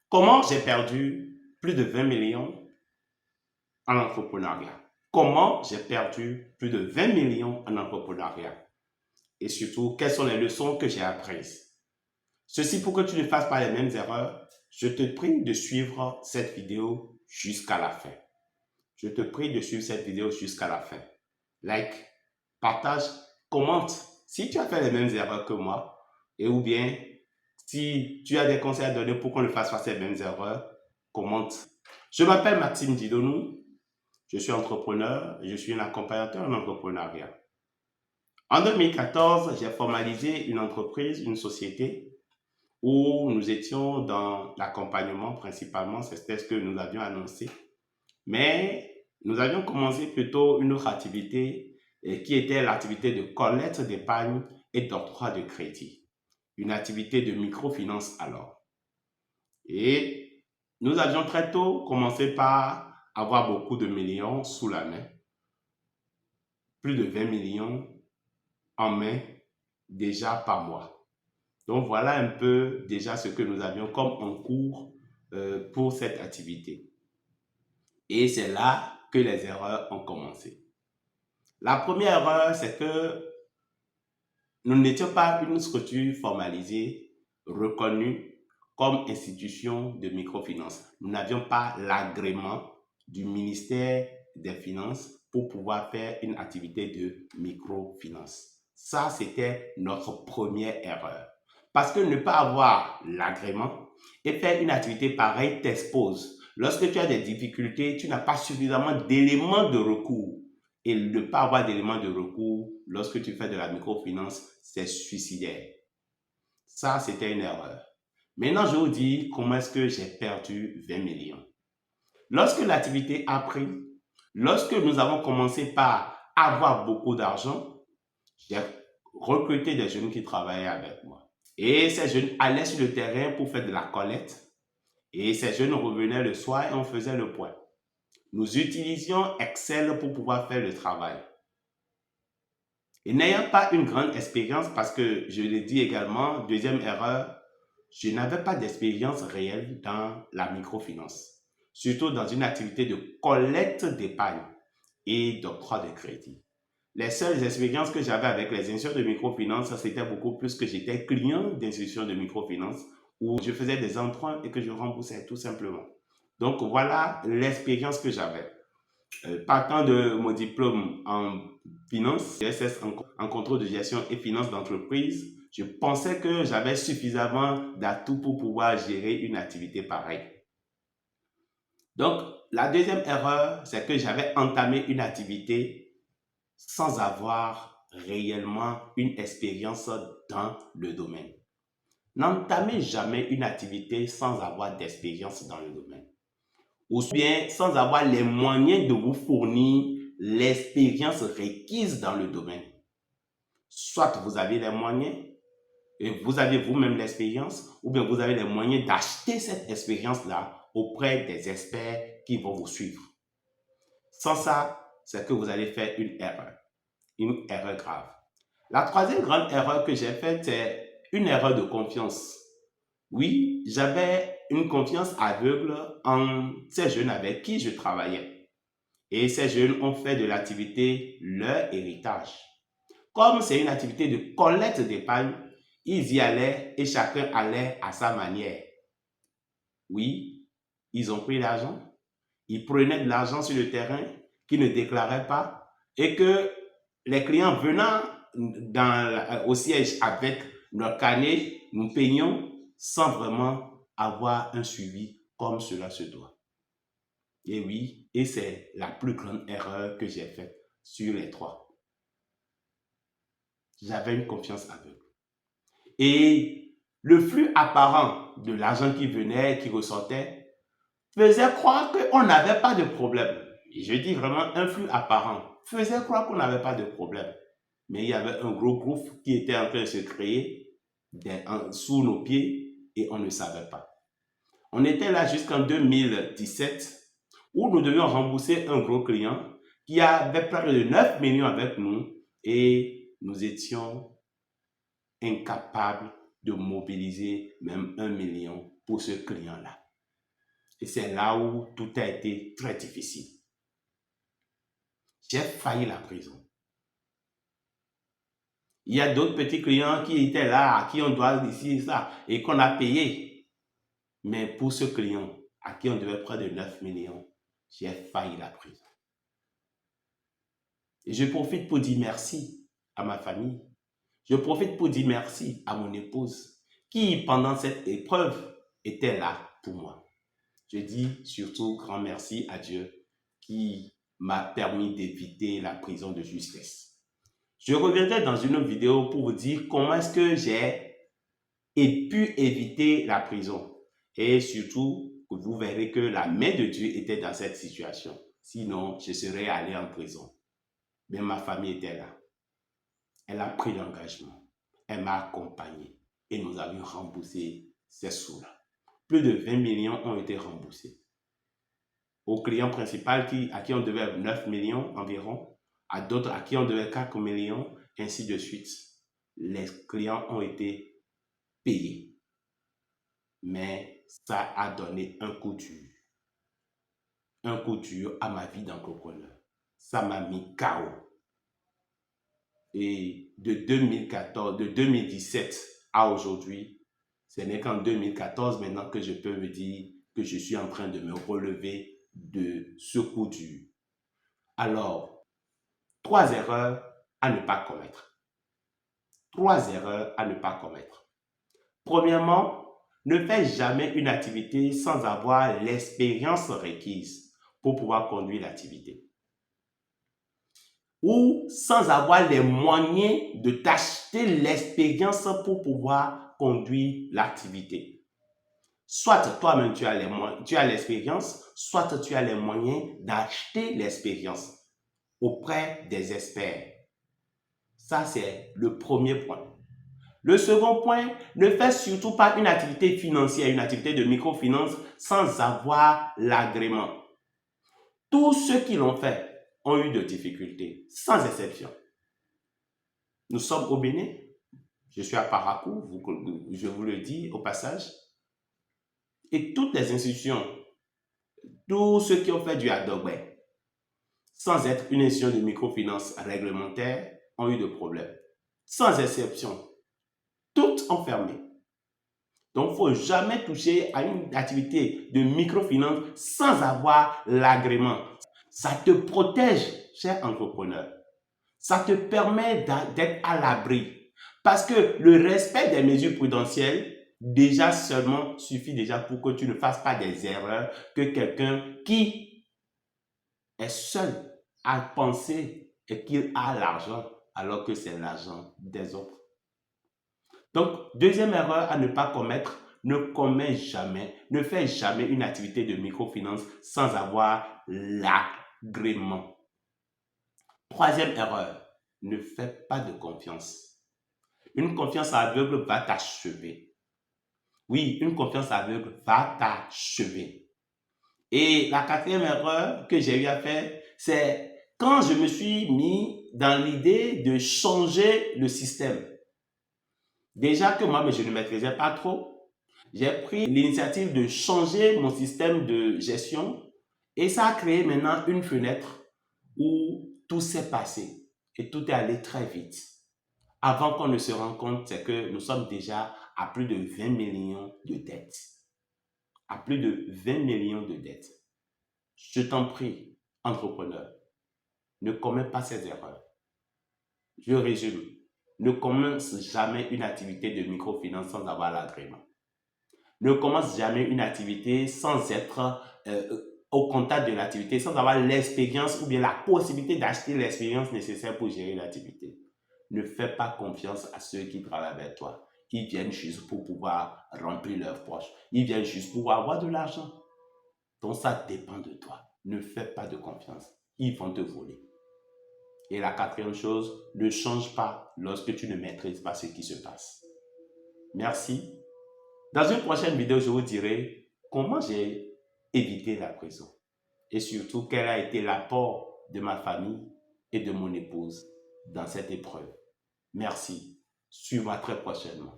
Comment j'ai perdu plus de 20 millions en entrepreneuriat? Comment j'ai perdu plus de 20 millions en entrepreneuriat? Et surtout, quelles sont les leçons que j'ai apprises? Ceci pour que tu ne fasses pas les mêmes erreurs, je te prie de suivre cette vidéo jusqu'à la fin. Je te prie de suivre cette vidéo jusqu'à la fin. Like, partage, commente si tu as fait les mêmes erreurs que moi et ou bien si tu as des conseils à donner pour qu'on ne fasse pas ces mêmes erreurs, commente. Je m'appelle Maxime Didonou, je suis entrepreneur, je suis un accompagnateur en entrepreneuriat. En 2014, j'ai formalisé une entreprise, une société où nous étions dans l'accompagnement principalement, c'était ce que nous avions annoncé. Mais nous avions commencé plutôt une autre activité qui était l'activité de collecte d'épargne et d'octroi de crédit. Une activité de microfinance alors. Et nous avions très tôt commencé par avoir beaucoup de millions sous la main. Plus de 20 millions en main déjà par mois. Donc voilà un peu déjà ce que nous avions comme en cours pour cette activité. Et c'est là que les erreurs ont commencé. La première erreur, c'est que nous n'étions pas une structure formalisée, reconnue comme institution de microfinance. Nous n'avions pas l'agrément du ministère des Finances pour pouvoir faire une activité de microfinance. Ça, c'était notre première erreur. Parce que ne pas avoir l'agrément et faire une activité pareille t'expose. Lorsque tu as des difficultés, tu n'as pas suffisamment d'éléments de recours. Et ne pas avoir d'éléments de recours lorsque tu fais de la microfinance, c'est suicidaire. Ça, c'était une erreur. Maintenant, je vous dis comment est-ce que j'ai perdu 20 millions. Lorsque l'activité a pris, lorsque nous avons commencé par avoir beaucoup d'argent, j'ai recruté des jeunes qui travaillaient avec moi. Et ces jeunes allaient sur le terrain pour faire de la collecte. Et ces jeunes revenaient le soir et on faisait le point. Nous utilisions Excel pour pouvoir faire le travail. Et n'ayant pas une grande expérience, parce que je l'ai dit également, deuxième erreur, je n'avais pas d'expérience réelle dans la microfinance, surtout dans une activité de collecte d'épargne et d'octroi de crédit. Les seules expériences que j'avais avec les institutions de microfinance, c'était beaucoup plus que j'étais client d'institutions de microfinance où je faisais des emprunts et que je remboursais tout simplement. Donc voilà l'expérience que j'avais. Partant de mon diplôme en finance, DSS en contrôle de gestion et finance d'entreprise, je pensais que j'avais suffisamment d'atouts pour pouvoir gérer une activité pareille. Donc, la deuxième erreur, c'est que j'avais entamé une activité sans avoir réellement une expérience dans le domaine. N'entamez jamais une activité sans avoir d'expérience dans le domaine. Ou bien sans avoir les moyens de vous fournir l'expérience requise dans le domaine. Soit vous avez les moyens et vous avez vous-même l'expérience, ou bien vous avez les moyens d'acheter cette expérience-là auprès des experts qui vont vous suivre. Sans ça, c'est que vous allez faire une erreur grave. La troisième grande erreur que j'ai faite, c'est une erreur de confiance. Oui, j'avais une confiance aveugle en ces jeunes avec qui je travaillais. Et ces jeunes ont fait de l'activité leur héritage. Comme c'est une activité de collecte d'épargne, ils y allaient et chacun allait à sa manière. Oui, ils ont pris l'argent, ils prenaient de l'argent sur le terrain qu'ils ne déclaraient pas et que les clients venant au siège avec leur carnet, nous payons sans vraiment avoir un suivi comme cela se doit. Et oui, et c'est la plus grande erreur que j'ai faite sur les trois. J'avais une confiance aveugle. Et le flux apparent de l'argent qui venait, qui ressortait, faisait croire qu'on n'avait pas de problème. Et je dis vraiment un flux apparent, faisait croire qu'on n'avait pas de problème. Mais il y avait un gros gouffre qui était en train de se créer sous nos pieds et on ne savait pas. On était là jusqu'en 2017 où nous devions rembourser un gros client qui avait près de 9 millions avec nous et nous étions incapables de mobiliser même 1 million pour ce client-là. Et c'est là où tout a été très difficile. J'ai failli la prison. Il y a d'autres petits clients qui étaient là, à qui on doit ici ça, et qu'on a payé. Mais pour ce client, à qui on devait près de 9 millions, j'ai failli la prison. Et je profite pour dire merci à ma famille. Je profite pour dire merci à mon épouse, qui pendant cette épreuve était là pour moi. Je dis surtout grand merci à Dieu qui m'a permis d'éviter la prison de justesse. Je reviendrai dans une autre vidéo pour vous dire comment est-ce que j'ai pu éviter la prison. Et surtout, vous verrez que la main de Dieu était dans cette situation. Sinon, je serais allé en prison. Mais ma famille était là. Elle a pris l'engagement. Elle m'a accompagné. Et nous avions remboursé ces sous-là. Plus de 20 millions ont été remboursés. Au client principal à qui on devait 9 millions environ, à d'autres à qui on devait 4 millions, ainsi de suite. Les clients ont été payés. Mais ça a donné un coup dur. Un coup dur à ma vie d'entrepreneur. Ça m'a mis KO. Et de 2017 à aujourd'hui, ce n'est qu'en 2014 maintenant que je peux me dire que je suis en train de me relever de ce coup dur. Alors, 3 erreurs à ne pas commettre. 3 erreurs à ne pas commettre. Premièrement, ne fais jamais une activité sans avoir l'expérience requise pour pouvoir conduire l'activité. Ou sans avoir les moyens de t'acheter l'expérience pour pouvoir conduire l'activité. Soit toi-même tu as l'expérience, soit tu as les moyens d'acheter l'expérience auprès des experts. Ça, c'est le premier point. Le second point, ne fais surtout pas une activité financière, une activité de microfinance sans avoir l'agrément. Tous ceux qui l'ont fait ont eu de difficultés, sans exception. Nous sommes au Bénin. Je suis à Parakou, je vous le dis au passage. Et toutes les institutions, tous ceux qui ont fait du Adobe, sans être une institution de microfinance réglementaire, ont eu de problèmes. Sans exception, toutes ont fermé. Donc, il ne faut jamais toucher à une activité de microfinance sans avoir l'agrément. Ça te protège, cher entrepreneur. Ça te permet d'être à l'abri. Parce que le respect des mesures prudentielles, déjà seulement suffit déjà pour que tu ne fasses pas des erreurs que quelqu'un qui est seul à penser et qu'il a l'argent alors que c'est l'argent des autres. Donc, deuxième erreur à ne pas commettre, ne fais jamais une activité de microfinance sans avoir l'agrément. Troisième erreur, ne fais pas de confiance. Une confiance aveugle va t'achever. Oui, une confiance aveugle va t'achever. Et la quatrième erreur que j'ai eu à faire, c'est quand je me suis mis dans l'idée de changer le système. Déjà que moi, je ne maîtrisais pas trop, j'ai pris l'initiative de changer mon système de gestion et ça a créé maintenant une fenêtre où tout s'est passé et tout est allé très vite. Avant qu'on ne se rende compte, c'est que nous sommes déjà à plus de 20 millions de dettes. À plus de 20 millions de dettes. Je t'en prie, entrepreneur, ne commets pas ces erreurs. Je résume. Ne commence jamais une activité de microfinance sans avoir l'agrément. Ne commence jamais une activité sans être au contact de l'activité, sans avoir l'expérience ou bien la possibilité d'acheter l'expérience nécessaire pour gérer l'activité. Ne fais pas confiance à ceux qui travaillent avec toi. Ils viennent juste pour pouvoir remplir leurs poches. Ils viennent juste pour avoir de l'argent. Donc ça dépend de toi. Ne fais pas de confiance. Ils vont te voler. Et la quatrième chose, ne change pas lorsque tu ne maîtrises pas ce qui se passe. Merci. Dans une prochaine vidéo, je vous dirai comment j'ai évité la prison. Et surtout, quel a été l'apport de ma famille et de mon épouse dans cette épreuve. Merci. Suivez-moi très prochainement.